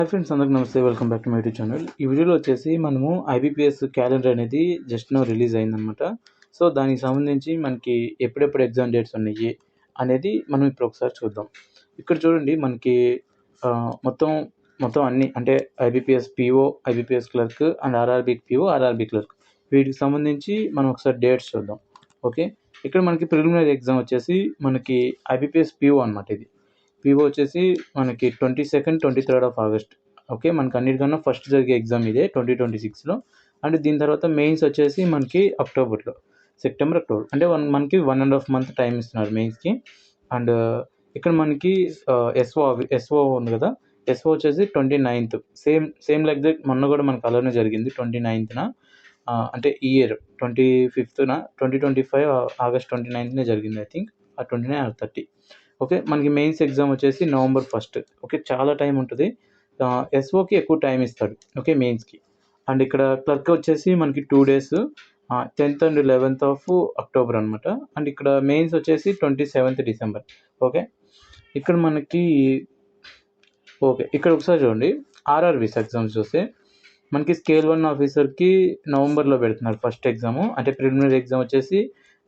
Hi friends, అందరికి నమస్తే. Welcome back to my YouTube channel. ఈ వీడియోలో వచ్చేసి మనము ఐబీపీఎస్ క్యాలెండర్ అనేది జస్ట్ నో రిలీజ్ అయిందనమాట. సో దానికి సంబంధించి మనకి ఎప్పుడెప్పుడు ఎగ్జామ్ డేట్స్ ఉన్నాయి అనేది మనం ఇప్పుడు ఒకసారి చూద్దాం. ఇక్కడ చూడండి, మనకి మొత్తం మొత్తం అన్ని అంటే IBPS PO, IBPS clerk and RRB PO, RRB clerk, వీటికి సంబంధించి మనం ఒకసారి డేట్స్ చూద్దాం. ఓకే, ఇక్కడ మనకి ప్రిలిమినరీ ఎగ్జామ్ వచ్చేసి మనకి ఐబీపీఎస్ పీఓ అనమాట. ఇది పీఓ వచ్చేసి మనకి 22nd, 23rd of August. Okay, మనకి అన్నిటికన్నా ఫస్ట్ జరిగే ఎగ్జామ్ ఇదే 2026లో. అండ్ దీని తర్వాత మెయిన్స్ వచ్చేసి మనకి అక్టోబర్లో, సెప్టెంబర్, అక్టోబర్, అంటే మనకి 1.5 month టైం ఇస్తున్నారు మెయిన్స్కి. అండ్ ఇక్కడ మనకి ఎస్ఓ ఉంది కదా, ఎస్ఓ వచ్చేసి 29th. సేమ్ లైక్ దట్ మొన్న కూడా మనకు అలానే జరిగింది 29th. అంటే ఈ ఇయర్ 25th 2025 ఆగస్ట్ 29th జరిగింది. ఐ థింక్ ఆ 29 or 30. ఓకే, మనకి మెయిన్స్ ఎగ్జామ్ వచ్చేసి November 1st. ఓకే, చాలా టైం ఉంటుంది. ఎస్ఓకి ఎక్కువ టైం ఇస్తాడు, ఓకే, మెయిన్స్కి. అండ్ ఇక్కడ క్లర్క్ వచ్చేసి మనకి 2 days, 10th and 11th of October అనమాట. అండ్ ఇక్కడ మెయిన్స్ వచ్చేసి 27th December. ఓకే, ఇక్కడ మనకి ఓకే, ఇక్కడ ఒకసారి చూడండి, ఆర్ఆర్బీస్ ఎగ్జామ్స్ చూస్తే మనకి స్కేల్ 1 ఆఫీసర్కి నవంబర్లో పెడుతున్నారు ఫస్ట్ ఎగ్జాము. అంటే ప్రిలిమినరీ ఎగ్జామ్ వచ్చేసి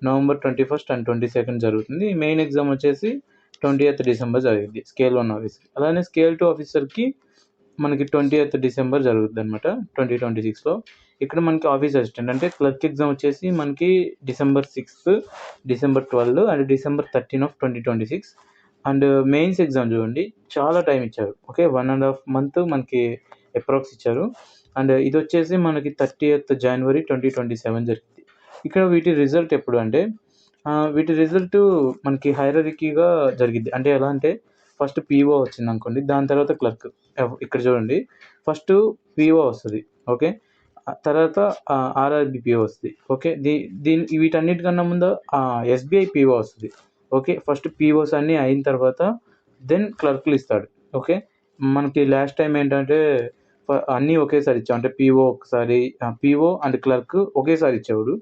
November 21st and 22nd జరుగుతుంది. మెయిన్ ఎగ్జామ్ వచ్చేసి 20th December జరిగింది స్కేల్ 1 ఆఫీసర్. అలానే స్కేల్ 2 ఆఫీసర్కి మనకి 20th December జరుగుతుంది అనమాట 2026లో. ఇక్కడ మనకి ఆఫీస్ అసిస్టెంట్ అంటే క్లర్క్ ఎగ్జామ్ వచ్చేసి మనకి December 6th, December 12 and December 13 of 2026. And mains exam చూడండి, చాలా టైం ఇచ్చారు. ఓకే, 1.5 month మనకి అప్రాక్స్ ఇచ్చారు. అండ్ ఇది వచ్చేసి మనకి 30th January 2027 జరిగింది. ఇక్కడ వీటి రిజల్ట్ ఎప్పుడు అంటే వీటి రిజల్ట్ మనకి హైరార్కీగా జరిగింది. అంటే ఎలా అంటే ఫస్ట్ పీఓ వచ్చింది అనుకోండి, దాని తర్వాత క్లర్క్. ఇక్కడ చూడండి, ఫస్ట్ పీఓ వస్తుంది. ఓకే, తర్వాత ఆర్ఆర్బీ పీఓ వస్తుంది. ఓకే, వీటన్నిటికన్నా ముందు ఎస్బీఐ పీఓ వస్తుంది. ఓకే, ఫస్ట్ పీఓస్ అన్నీ అయిన తర్వాత దెన్ క్లర్క్లు ఇస్తాడు. ఓకే, మనకి లాస్ట్ టైం ఏంటంటే అన్నీ ఒకేసారి ఇచ్చాం. అంటే పీఓ ఒకసారి, పీఓ అండ్ క్లర్క్ ఒకేసారి ఇచ్చేవాడు.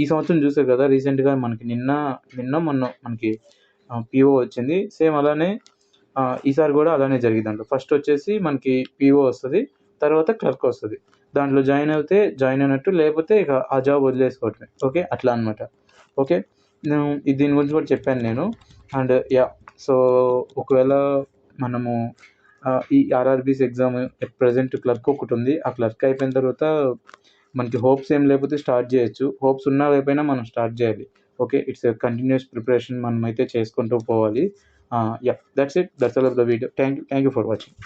ఈ సంవత్సరం చూసారు కదా, రీసెంట్గా మనకి నిన్న మొన్న మనకి పీఓ వచ్చింది. సేమ్ అలానే ఈసారి కూడా అలానే జరిగిందంట. ఫస్ట్ వచ్చేసి మనకి పీఓ వస్తుంది, తర్వాత క్లర్క్ వస్తుంది. దాంట్లో జాయిన్ అయితే జాయిన్ అయినట్టు, లేకపోతే ఇక ఆ జాబ్ వదిలేసుకోవటమే. ఓకే, అట్లా అనమాట. ఓకే, దీని గురించి కూడా చెప్పాను నేను. అండ్ సో ఒకవేళ మనము ఈ ఆర్ఆర్బీస్ ఎగ్జామ్ ప్రజెంట్ క్లర్క్ ఒకటి ఉంది. ఆ క్లర్క్ అయిపోయిన తర్వాత మనకి హోప్స్ ఏం లేకపోతే స్టార్ట్ చేయొచ్చు. హోప్స్ ఉన్నా లేకపోయినా మనం స్టార్ట్ చేయాలి. ఓకే, ఇట్స్ కంటిన్యూస్ ప్రిపరేషన్ మనం అయితే చేసుకుంటూ పోవాలి. That's it, that's all of the video. Thank you for watching.